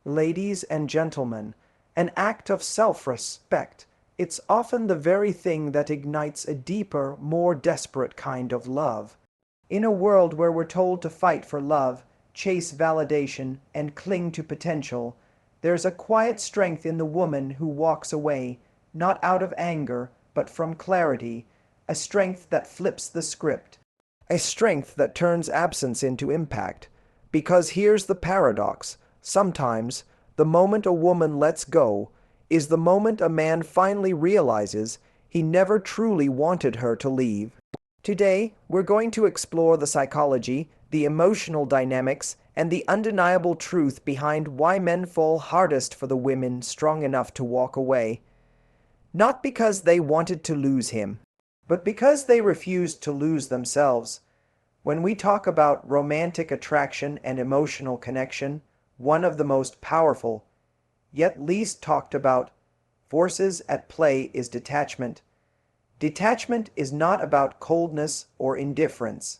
Ladies and gentlemen, an act of self-respect. It's often the very thing that ignites a deeper, more desperate kind of love. In a world where we're told to fight for love, chase validation, and cling to potential, there's a quiet strength in the woman who walks away, not out of anger, but from clarity, a strength that flips the script, a strength that turns absence into impact. Because here's the paradox: sometimes, the moment a woman lets go is the moment a man finally realizes he never truly wanted her to leave. Today, we're going to explore the psychology, the emotional dynamics, and the undeniable truth behind why men fall hardest for the women strong enough to walk away. Not because they wanted to lose him, but because they refused to lose themselves. When we talk about romantic attraction and emotional connection, one of the most powerful, yet least talked about, forces at play is detachment. Detachment is not about coldness or indifference.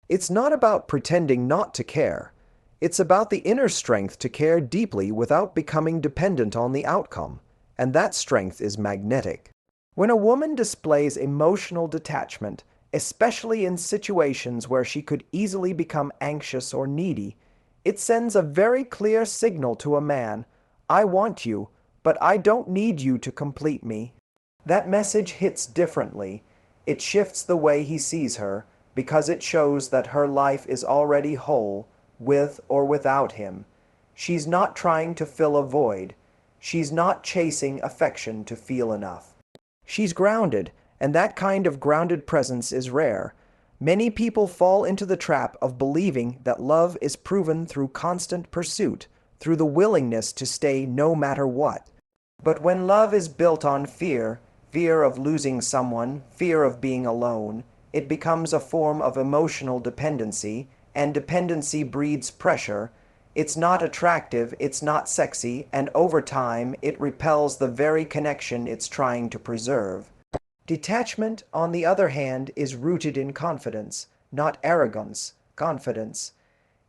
It's not about pretending not to care. It's about the inner strength to care deeply without becoming dependent on the outcome, and that strength is magnetic. When a woman displays emotional detachment, especially in situations where she could easily become anxious or needy, it sends a very clear signal to a man: I want you, but I don't need you to complete me. That message hits differently. It shifts the way he sees her, because it shows that her life is already whole, with or without him. She's not trying to fill a void. She's not chasing affection to feel enough. She's grounded, and that kind of grounded presence is rare. Many people fall into the trap of believing that love is proven through constant pursuit, through the willingness to stay no matter what. But when love is built on fear, fear of losing someone, fear of being alone, it becomes a form of emotional dependency, and dependency breeds pressure. It's not attractive, it's not sexy, and over time it repels the very connection it's trying to preserve. Detachment, on the other hand, is rooted in confidence, not arrogance, confidence.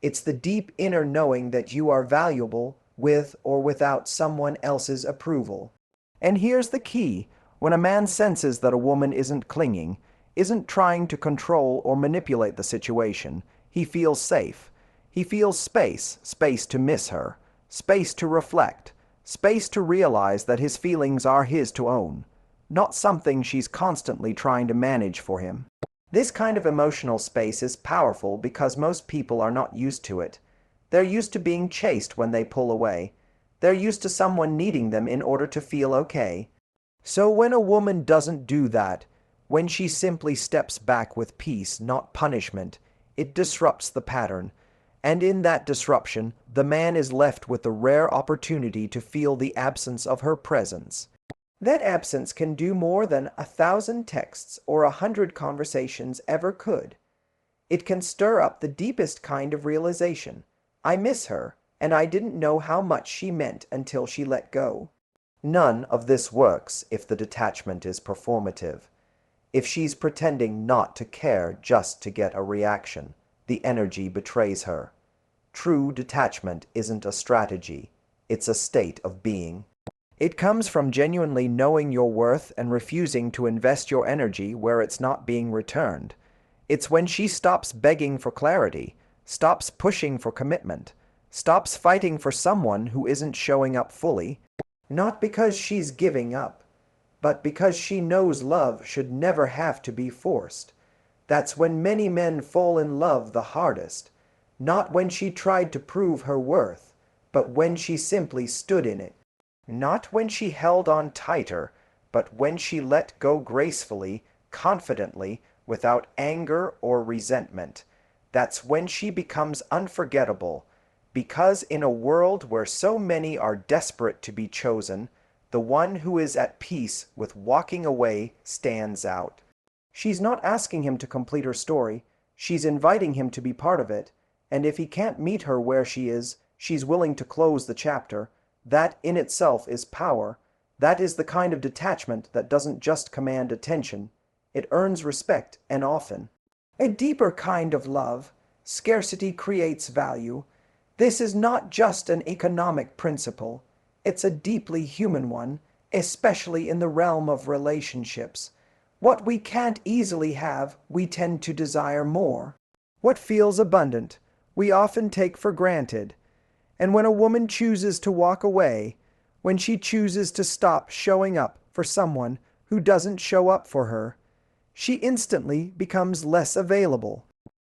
It's the deep inner knowing that you are valuable, with or without someone else's approval. And here's the key: when a man senses that a woman isn't clinging, isn't trying to control or manipulate the situation, he feels safe. He feels space to miss her, space to reflect, space to realize that his feelings are his to own, not something she's constantly trying to manage for him. This kind of emotional space is powerful because most people are not used to it. They're used to being chased when they pull away. They're used to someone needing them in order to feel okay. So when a woman doesn't do that, when she simply steps back with peace, not punishment, it disrupts the pattern. And in that disruption, the man is left with the rare opportunity to feel the absence of her presence. That absence can do more than 1,000 texts or 100 conversations ever could. It can stir up the deepest kind of realization: I miss her, and I didn't know how much she meant until she let go. None of this works if the detachment is performative. If she's pretending not to care just to get a reaction, the energy betrays her. True detachment isn't a strategy, it's a state of being. It comes from genuinely knowing your worth and refusing to invest your energy where it's not being returned. It's when she stops begging for clarity, stops pushing for commitment, stops fighting for someone who isn't showing up fully, not because she's giving up, but because she knows love should never have to be forced. That's when many men fall in love the hardest, not when she tried to prove her worth, but when she simply stood in it. Not when she held on tighter, but when she let go gracefully, confidently, without anger or resentment. That's when she becomes unforgettable, because in a world where so many are desperate to be chosen, the one who is at peace with walking away stands out. She's not asking him to complete her story, she's inviting him to be part of it, and if he can't meet her where she is, she's willing to close the chapter. That in itself is power. That is the kind of detachment that doesn't just command attention. It earns respect, and often. A deeper kind of love. Scarcity creates value. This is not just an economic principle, it's a deeply human one, especially in the realm of relationships. What we can't easily have, we tend to desire more. What feels abundant, we often take for granted. And when a woman chooses to walk away, when she chooses to stop showing up for someone who doesn't show up for her, she instantly becomes less available.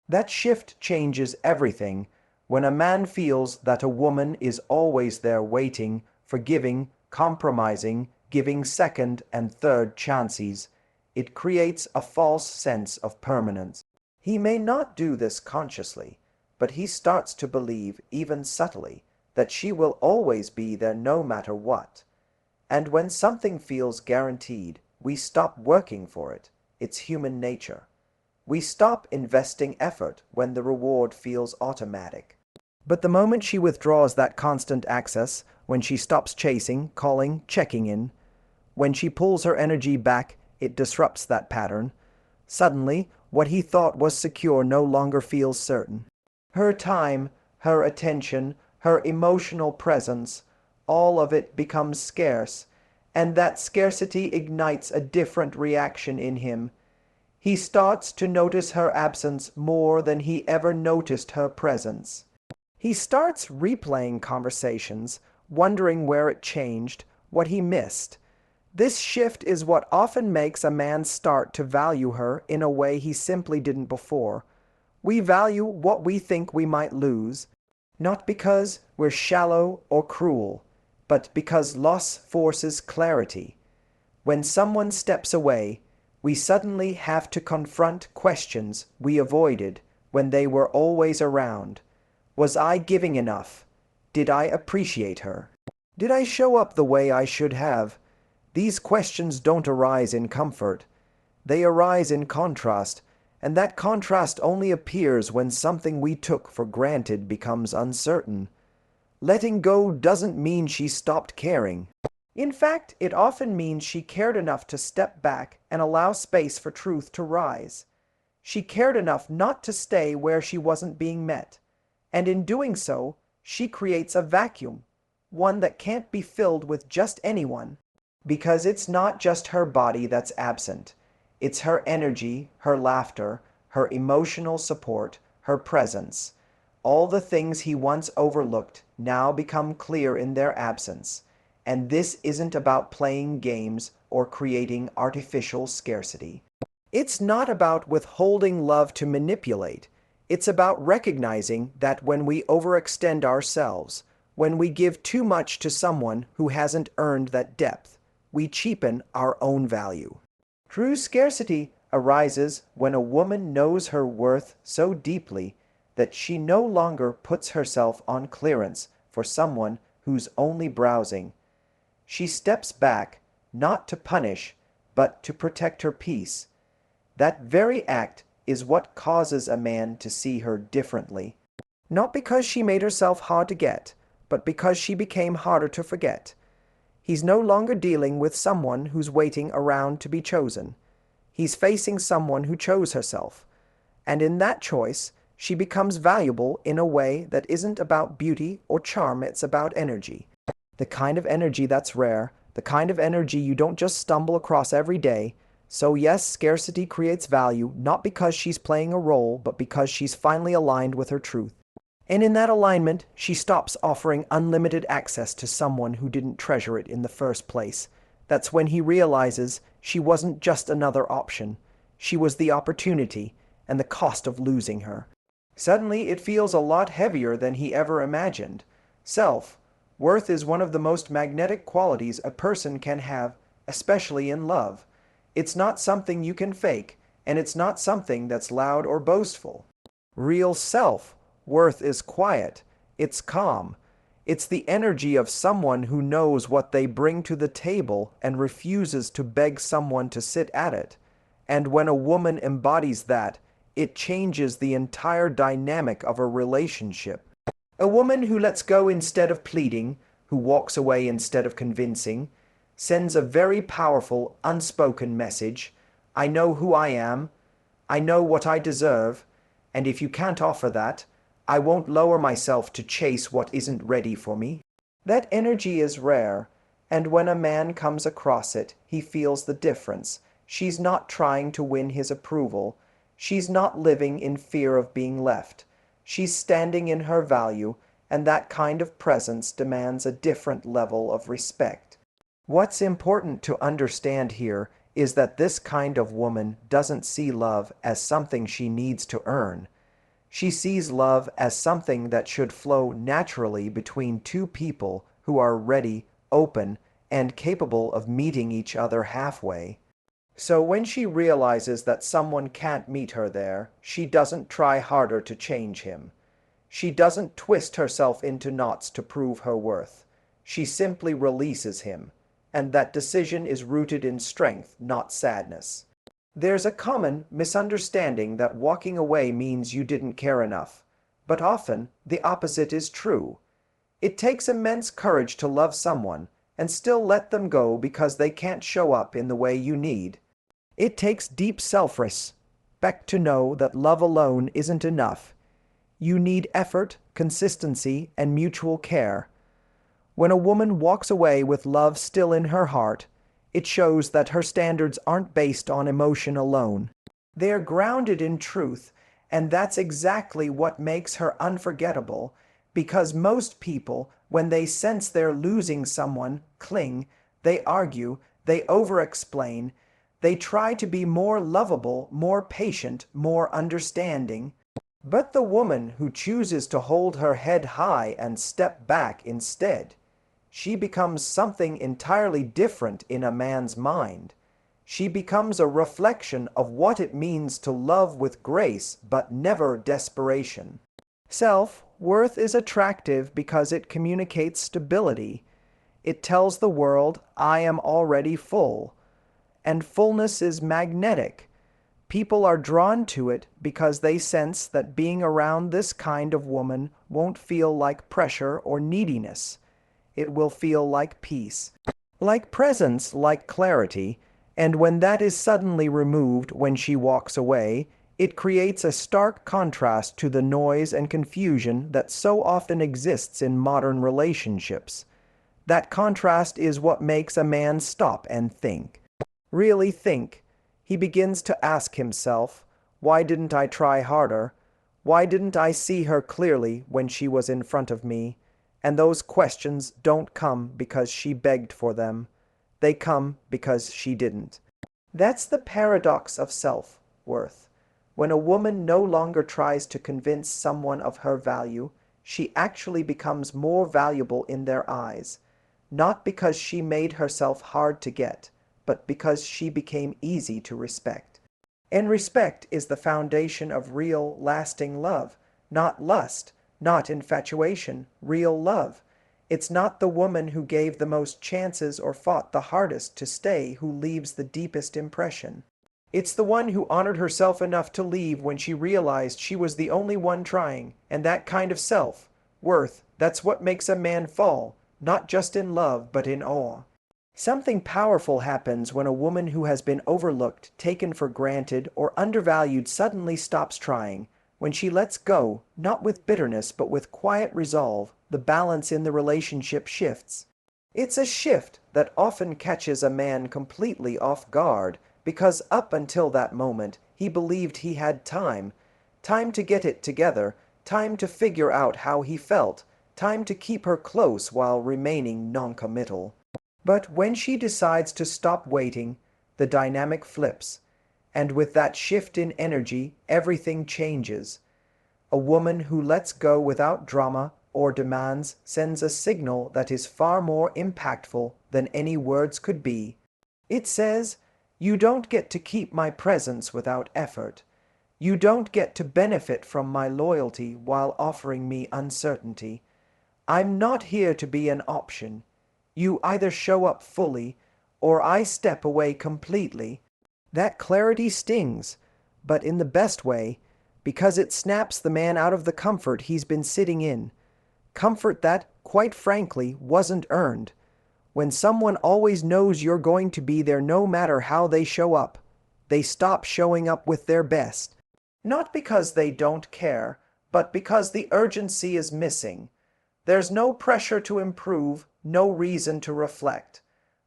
That shift changes everything. When a man feels that a woman is always there waiting, forgiving, compromising, giving second and third chances, it creates a false sense of permanence. He may not do this consciously, but he starts to believe, even subtly, that she will always be there no matter what. And when something feels guaranteed, we stop working for it. It's human nature. We stop investing effort when the reward feels automatic. But the moment she withdraws that constant access, when she stops chasing, calling, checking in, when she pulls her energy back, it disrupts that pattern. Suddenly, what he thought was secure no longer feels certain. Her time, her attention, her emotional presence, all of it becomes scarce, and that scarcity ignites a different reaction in him. He starts to notice her absence more than he ever noticed her presence. He starts replaying conversations, wondering where it changed, what he missed. This shift is what often makes a man start to value her in a way he simply didn't before. We value what we think we might lose, not because we're shallow or cruel, but because loss forces clarity. When someone steps away, we suddenly have to confront questions we avoided when they were always around. Was I giving enough? Did I appreciate her? Did I show up the way I should have? These questions don't arise in comfort. They arise in contrast, and that contrast only appears when something we took for granted becomes uncertain. Letting go doesn't mean she stopped caring. In fact, it often means she cared enough to step back and allow space for truth to rise. She cared enough not to stay where she wasn't being met. And in doing so, she creates a vacuum, one that can't be filled with just anyone. Because it's not just her body that's absent. It's her energy, her laughter, her emotional support, her presence. All the things he once overlooked now become clear in their absence. And this isn't about playing games or creating artificial scarcity. It's not about withholding love to manipulate. It's about recognizing that when we overextend ourselves, when we give too much to someone who hasn't earned that depth, we cheapen our own value. True scarcity arises when a woman knows her worth so deeply that she no longer puts herself on clearance for someone who's only browsing. She steps back, not to punish, but to protect her peace. That very act is what causes a man to see her differently. Not because she made herself hard to get, but because she became harder to forget. He's no longer dealing with someone who's waiting around to be chosen. He's facing someone who chose herself. And in that choice, she becomes valuable in a way that isn't about beauty or charm, it's about energy. The kind of energy that's rare, the kind of energy you don't just stumble across every day. So yes, scarcity creates value, not because she's playing a role, but because she's finally aligned with her truth. And in that alignment, she stops offering unlimited access to someone who didn't treasure it in the first place. That's when he realizes she wasn't just another option. She was the opportunity and the cost of losing her. Suddenly, it feels a lot heavier than he ever imagined. Self-worth is one of the most magnetic qualities a person can have, especially in love. It's not something you can fake, and it's not something that's loud or boastful. Real self-worth is quiet. It's calm. It's the energy of someone who knows what they bring to the table and refuses to beg someone to sit at it. And when a woman embodies that, it changes the entire dynamic of a relationship. A woman who lets go instead of pleading, who walks away instead of convincing, sends a very powerful, unspoken message. I know who I am. I know what I deserve. And if you can't offer that, I won't lower myself to chase what isn't ready for me. That energy is rare, and when a man comes across it, he feels the difference. She's not trying to win his approval. She's not living in fear of being left. She's standing in her value, and that kind of presence demands a different level of respect. What's important to understand here is that this kind of woman doesn't see love as something she needs to earn. She sees love as something that should flow naturally between two people who are ready, open, and capable of meeting each other halfway. So when she realizes that someone can't meet her there, she doesn't try harder to change him. She doesn't twist herself into knots to prove her worth. She simply releases him, and that decision is rooted in strength, not sadness. There's a common misunderstanding that walking away means you didn't care enough, but often the opposite is true. It takes immense courage to love someone and still let them go because they can't show up in the way you need. It takes deep self-respect to know that love alone isn't enough. You need effort, consistency, and mutual care. When a woman walks away with love still in her heart, it shows that her standards aren't based on emotion alone. They are grounded in truth, and that's exactly what makes her unforgettable, because most people, when they sense they're losing someone, cling, they argue, they over-explain, they try to be more lovable, more patient, more understanding. But the woman who chooses to hold her head high and step back instead, she becomes something entirely different in a man's mind. She becomes a reflection of what it means to love with grace but never desperation. Self-worth is attractive because it communicates stability. It tells the world, I am already full. And fullness is magnetic. People are drawn to it because they sense that being around this kind of woman won't feel like pressure or neediness. It will feel like peace, like presence, like clarity, and when that is suddenly removed when she walks away, it creates a stark contrast to the noise and confusion that so often exists in modern relationships. That contrast is what makes a man stop and think. Really think. He begins to ask himself, why didn't I try harder? Why didn't I see her clearly when she was in front of me? And those questions don't come because she begged for them. They come because she didn't. That's the paradox of self-worth. When a woman no longer tries to convince someone of her value, she actually becomes more valuable in their eyes, not because she made herself hard to get, but because she became easy to respect. And respect is the foundation of real, lasting love, not lust, not infatuation, real love. It's not the woman who gave the most chances or fought the hardest to stay who leaves the deepest impression. It's the one who honored herself enough to leave when she realized she was the only one trying, and that kind of self-worth, that's what makes a man fall, not just in love, but in awe. Something powerful happens when a woman who has been overlooked, taken for granted, or undervalued suddenly stops trying. When she lets go, not with bitterness but with quiet resolve, the balance in the relationship shifts. It's a shift that often catches a man completely off guard, because up until that moment, he believed he had time. Time to get it together, time to figure out how he felt, time to keep her close while remaining non-committal. But when she decides to stop waiting, the dynamic flips. And with that shift in energy, everything changes. A woman who lets go without drama or demands sends a signal that is far more impactful than any words could be. It says, you don't get to keep my presence without effort. You don't get to benefit from my loyalty while offering me uncertainty. I'm not here to be an option. You either show up fully, or I step away completely. That clarity stings, but in the best way, because it snaps the man out of the comfort he's been sitting in. Comfort that, quite frankly, wasn't earned. When someone always knows you're going to be there no matter how they show up, they stop showing up with their best. Not because they don't care, but because the urgency is missing. There's no pressure to improve, no reason to reflect.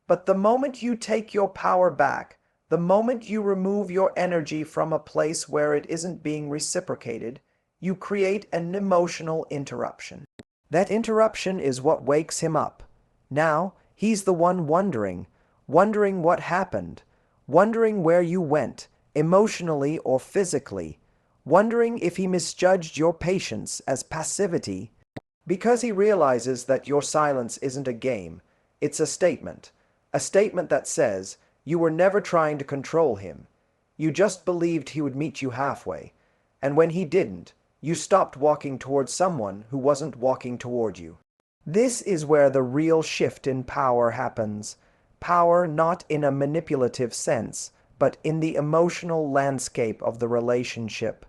But the moment you take your power back, the moment you remove your energy from a place where it isn't being reciprocated, you create an emotional interruption. That interruption is what wakes him up. Now, he's the one wondering what happened, wondering where you went, emotionally or physically, wondering if he misjudged your patience as passivity, because he realizes that your silence isn't a game, it's a statement that says, you were never trying to control him. You just believed he would meet you halfway, and when he didn't, you stopped walking towards someone who wasn't walking toward you. This is where the real shift in power happens. Power not in a manipulative sense, but in the emotional landscape of the relationship.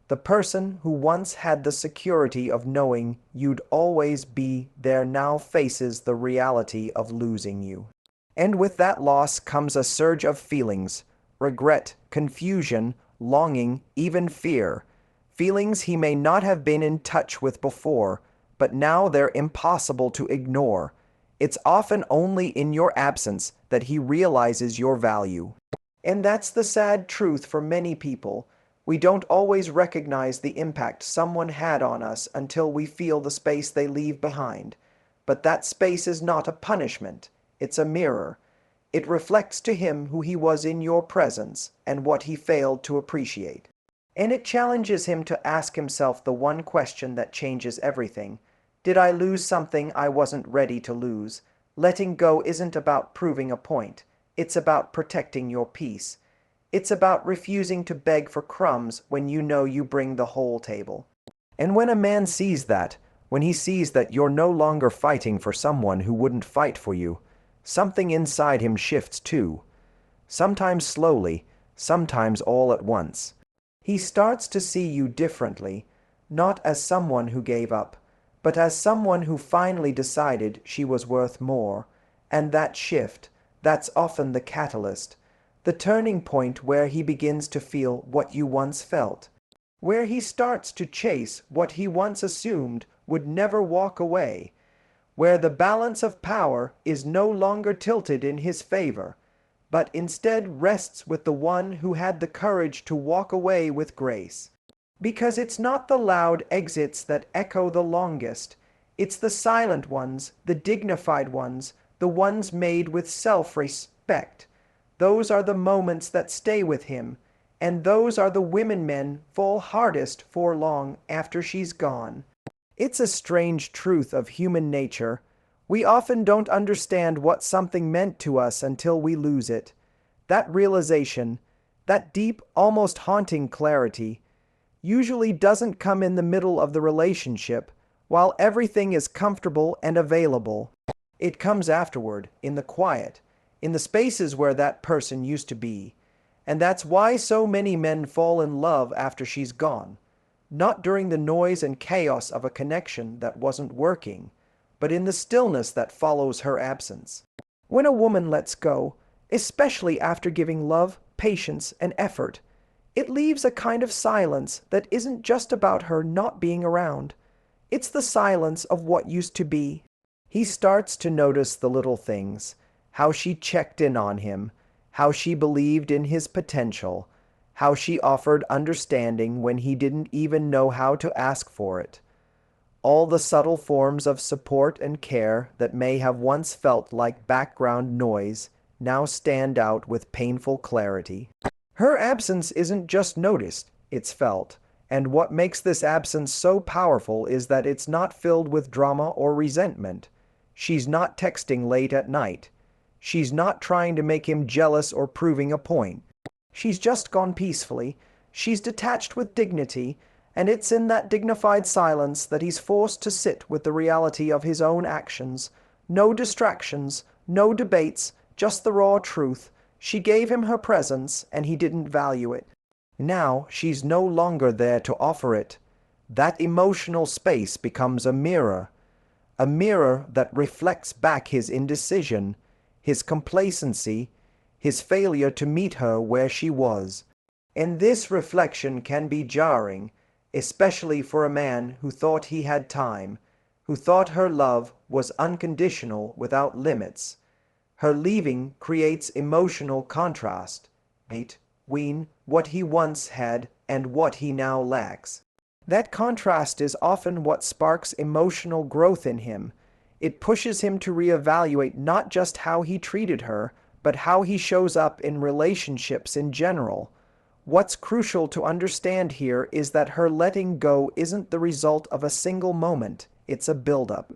The person who once had the security of knowing you'd always be there now faces the reality of losing you. And with that loss comes a surge of feelings: regret, confusion, longing, even fear. Feelings he may not have been in touch with before, but now they're impossible to ignore. It's often only in your absence that he realizes your value. And that's the sad truth for many people. We don't always recognize the impact someone had on us until we feel the space they leave behind. But that space is not a punishment, it's a mirror. It reflects to him who he was in your presence and what he failed to appreciate. And it challenges him to ask himself the one question that changes everything. Did I lose something I wasn't ready to lose? Letting go isn't about proving a point. It's about protecting your peace. It's about refusing to beg for crumbs when you know you bring the whole table. And when a man sees that, when he sees that you're no longer fighting for someone who wouldn't fight for you, something inside him shifts too. Sometimes slowly, sometimes all at once. He starts to see you differently, not as someone who gave up, but as someone who finally decided she was worth more. And that shift, that's often the catalyst, the turning point where he begins to feel what you once felt, where he starts to chase what he once assumed would never walk away, where the balance of power is no longer tilted in his favor, but instead rests with the one who had the courage to walk away with grace. Because it's not the loud exits that echo the longest, it's the silent ones, the dignified ones, the ones made with self-respect. Those are the moments that stay with him, and those are the women men fall hardest for long after she's gone. It's a strange truth of human nature. We often don't understand what something meant to us until we lose it. That realization, that deep, almost haunting clarity, usually doesn't come in the middle of the relationship, while everything is comfortable and available. It comes afterward, in the quiet, in the spaces where that person used to be. And that's why so many men fall in love after she's gone. Not during the noise and chaos of a connection that wasn't working, but in the stillness that follows her absence. When a woman lets go, especially after giving love, patience, and effort, it leaves a kind of silence that isn't just about her not being around. It's the silence of what used to be. He starts to notice the little things, how she checked in on him, how she believed in his potential, how she offered understanding when he didn't even know how to ask for it. All the subtle forms of support and care that may have once felt like background noise now stand out with painful clarity. Her absence isn't just noticed, it's felt. And what makes this absence so powerful is that it's not filled with drama or resentment. She's not texting late at night. She's not trying to make him jealous or proving a point. She's just gone peacefully. She's detached with dignity, and it's in that dignified silence that he's forced to sit with the reality of his own actions. No distractions, no debates, just the raw truth. She gave him her presence, and he didn't value it. Now she's no longer there to offer it. That emotional space becomes a mirror that reflects back his indecision, his complacency, his failure to meet her where she was. And this reflection can be jarring, especially for a man who thought he had time, who thought her love was unconditional without limits. Her leaving creates emotional contrast between what he once had and what he now lacks. That contrast is often what sparks emotional growth in him. It pushes him to reevaluate not just how he treated her, but how he shows up in relationships in general. What's crucial to understand here is that her letting go isn't the result of a single moment, it's a buildup.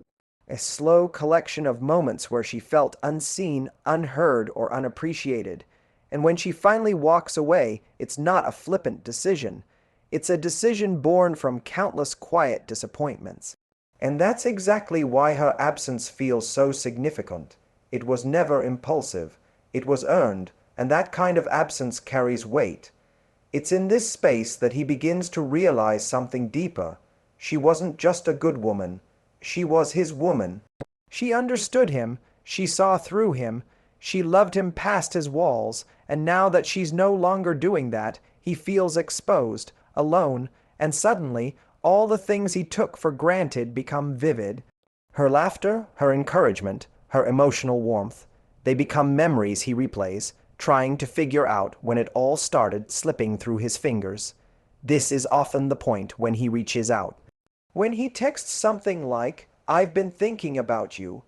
A slow collection of moments where she felt unseen, unheard, or unappreciated. And when she finally walks away, it's not a flippant decision. It's a decision born from countless quiet disappointments. And that's exactly why her absence feels so significant. It was never impulsive. It was earned, and that kind of absence carries weight. It's in this space that he begins to realize something deeper. She wasn't just a good woman. She was his woman. She understood him. She saw through him. She loved him past his walls. And now that she's no longer doing that, he feels exposed, alone, and suddenly all the things he took for granted become vivid. Her laughter, her encouragement, her emotional warmth, they become memories he replays, trying to figure out when it all started slipping through his fingers. This is often the point when he reaches out. When he texts something like, "I've been thinking about you,"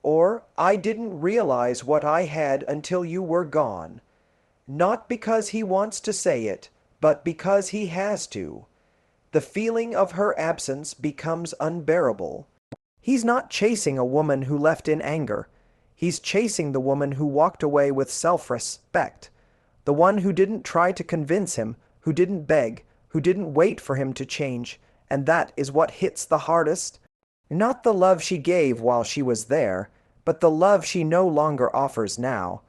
or "I didn't realize what I had until you were gone." Not because he wants to say it, but because he has to. The feeling of her absence becomes unbearable. He's not chasing a woman who left in anger. He's chasing the woman who walked away with self-respect. The one who didn't try to convince him, who didn't beg, who didn't wait for him to change. And that is what hits the hardest. Not the love she gave while she was there, but the love she no longer offers now.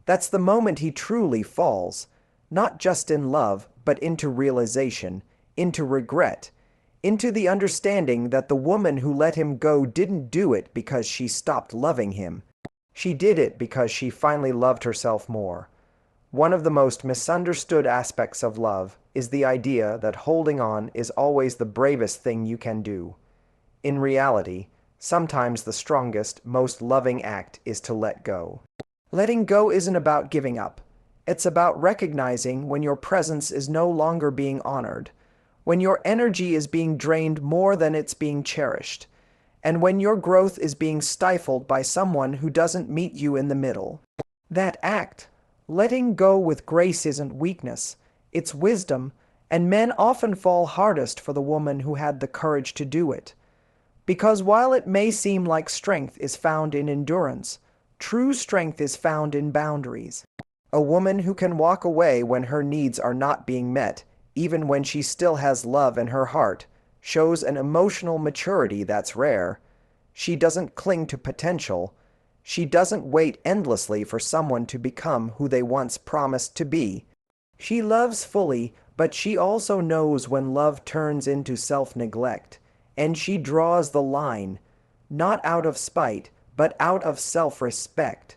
That's the moment he truly falls, not just in love, but into realization, into regret, into the understanding that the woman who let him go didn't do it because she stopped loving him. She did it because she finally loved herself more. One of the most misunderstood aspects of love is the idea that holding on is always the bravest thing you can do. In reality, sometimes the strongest, most loving act is to let go. Letting go isn't about giving up. It's about recognizing when your presence is no longer being honored, when your energy is being drained more than it's being cherished, and when your growth is being stifled by someone who doesn't meet you in the middle. That act, letting go with grace, isn't weakness, it's wisdom, and men often fall hardest for the woman who had the courage to do it. Because while it may seem like strength is found in endurance, true strength is found in boundaries. A woman who can walk away when her needs are not being met, even when she still has love in her heart, shows an emotional maturity that's rare. She doesn't cling to potential. She doesn't wait endlessly for someone to become who they once promised to be. She loves fully, but she also knows when love turns into self-neglect, and she draws the line, not out of spite, but out of self-respect.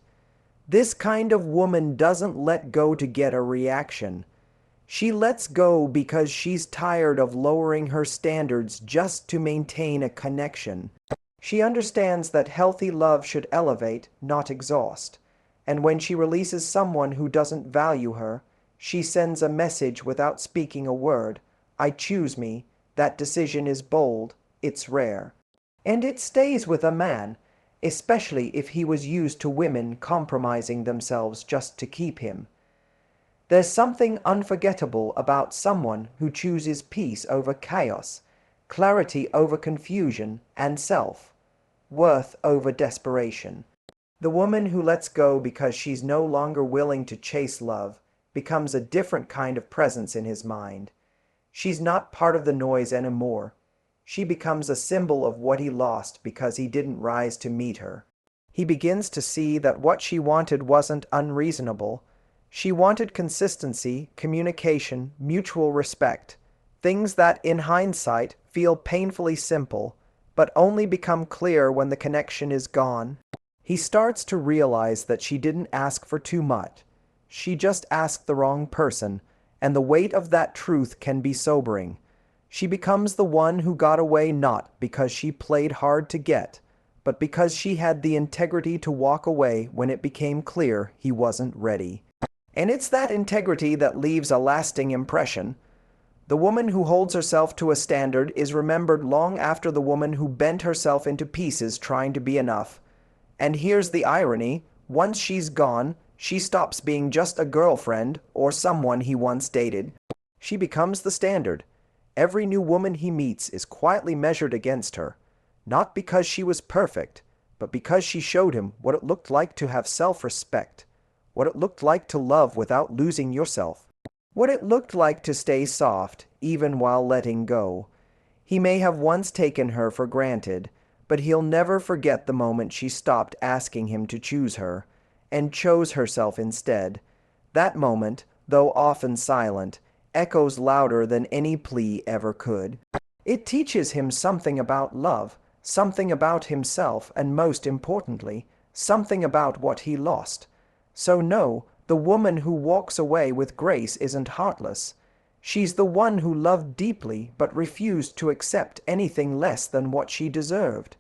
This kind of woman doesn't let go to get a reaction. She lets go because she's tired of lowering her standards just to maintain a connection. She understands that healthy love should elevate, not exhaust. And when she releases someone who doesn't value her, she sends a message without speaking a word. I choose me. That decision is bold. It's rare. And it stays with a man, especially if he was used to women compromising themselves just to keep him. There's something unforgettable about someone who chooses peace over chaos, clarity over confusion, and self-worth over desperation. The woman who lets go because she's no longer willing to chase love becomes a different kind of presence in his mind. She's not part of the noise anymore. She becomes a symbol of what he lost because he didn't rise to meet her. He begins to see that what she wanted wasn't unreasonable. She wanted consistency, communication, mutual respect, things that, in hindsight, feel painfully simple, but only become clear when the connection is gone. He starts to realize that she didn't ask for too much. She just asked the wrong person, and the weight of that truth can be sobering. She becomes the one who got away not because she played hard to get, but because she had the integrity to walk away when it became clear he wasn't ready. And it's that integrity that leaves a lasting impression. The woman who holds herself to a standard is remembered long after the woman who bent herself into pieces trying to be enough. And here's the irony: once she's gone, she stops being just a girlfriend or someone he once dated. She becomes the standard. Every new woman he meets is quietly measured against her, not because she was perfect, but because she showed him what it looked like to have self-respect, what it looked like to love without losing yourself, what it looked like to stay soft even while letting go. He may have once taken her for granted, but he'll never forget the moment she stopped asking him to choose her and chose herself instead. That moment, though often silent, echoes louder than any plea ever could. It teaches him something about love, something about himself, and most importantly, something about what he lost. So no, the woman who walks away with grace isn't heartless. She's the one who loved deeply but refused to accept anything less than what she deserved.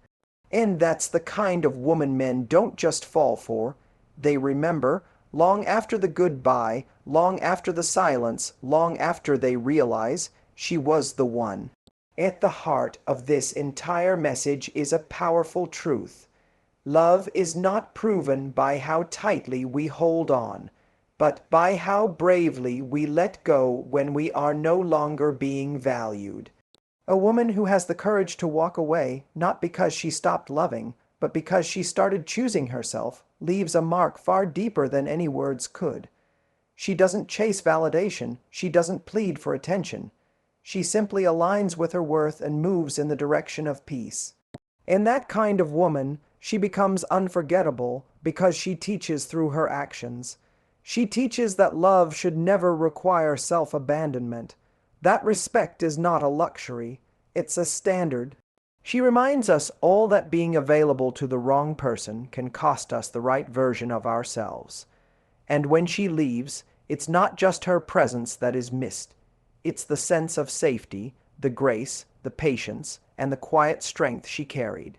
And that's the kind of woman men don't just fall for. They remember, long after the goodbye, long after the silence, long after they realize she was the one. At the heart of this entire message is a powerful truth. Love is not proven by how tightly we hold on, but by how bravely we let go when we are no longer being valued. A woman who has the courage to walk away, not because she stopped loving, but because she started choosing herself, leaves a mark far deeper than any words could. She doesn't chase validation. She doesn't plead for attention. She simply aligns with her worth and moves in the direction of peace. In that kind of woman, she becomes unforgettable because she teaches through her actions. She teaches that love should never require self-abandonment. That respect is not a luxury. It's a standard. She reminds us all that being available to the wrong person can cost us the right version of ourselves. And when she leaves, it's not just her presence that is missed. It's the sense of safety, the grace, the patience, and the quiet strength she carried.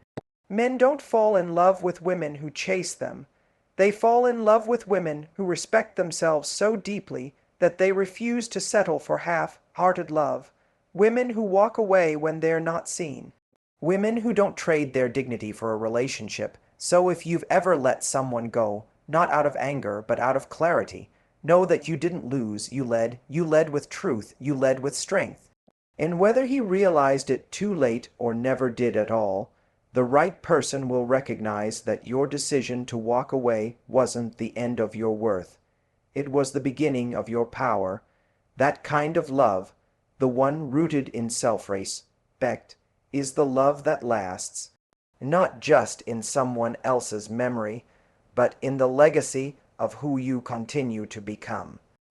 Men don't fall in love with women who chase them. They fall in love with women who respect themselves so deeply that they refuse to settle for half-hearted love. Women who walk away when they're not seen. Women who don't trade their dignity for a relationship. So if you've ever let someone go, not out of anger, but out of clarity, know that you didn't lose, you led with truth, you led with strength. And whether he realized it too late or never did at all, the right person will recognize that your decision to walk away wasn't the end of your worth. It was the beginning of your power. That kind of love, the one rooted in self-respect, is the love that lasts, not just in someone else's memory, but in the legacy of who you continue to become.